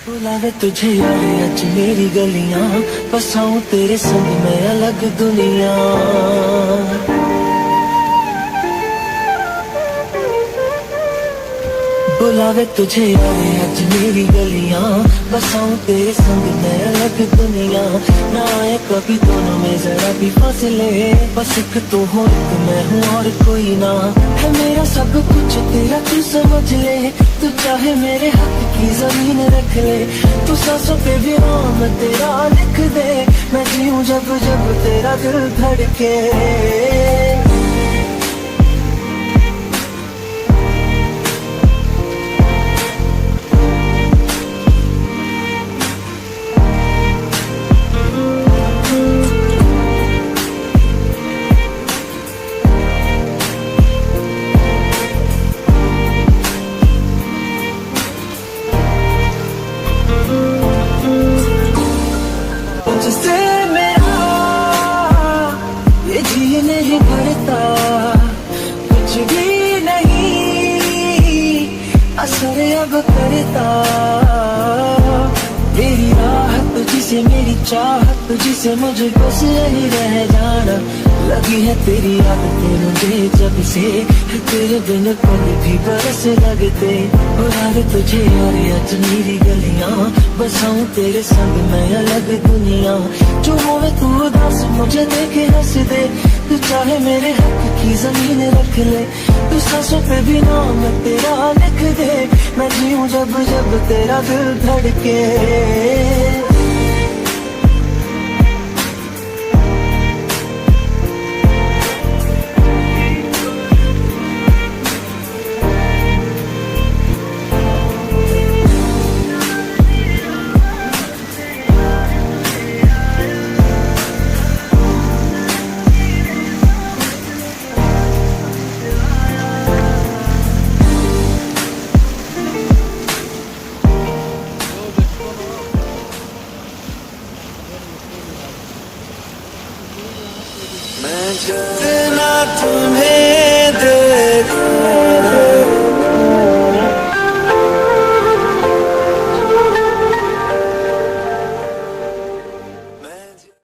बुलावे तुझे यार आज मेरी गलियां, बसाऊं तेरे संग में अलग दुनिया। बुलावे तुझे यार आज मेरी गलियां, बसाऊं तेरे संग में अलग दुनिया। ना आए कभी दोनों में जरा भी फासले, बस एक तू हो एक मैं हूँ और कोई ना। है मेरा सब कुछ तेरा तू समझ ले, तू चाहे मेरे हाथ की जमीन रख ले। तू सांसों पे भी नाम तेरा लिख दे, मैं जीऊं जब जब तेरा दिल धड़के। तुझसे मेरा ये जी नहीं भरता, कुछ भी नहीं असर अब करता। मेरी राहत तुझसे मेरी चाहत तुझसे मुझे बस यही रह जाना। लगी है तेरी आदतें मुझे जब से, तेरे बिन पल भी बरस लगते। बुलावे तुझे और आज मेरी गलियां, बसाऊं तेरे संग मैं अलग दुनिया। जो होवे तू उदास मुझे देखे हंस दे, तू चाहे मेरे हक की जमीन रख ले। तू सांसों पे भी नाम तेरा लिख दे, मैं जीऊं जब जब तेरा दिल धड़के। मैं जितना तुम्हें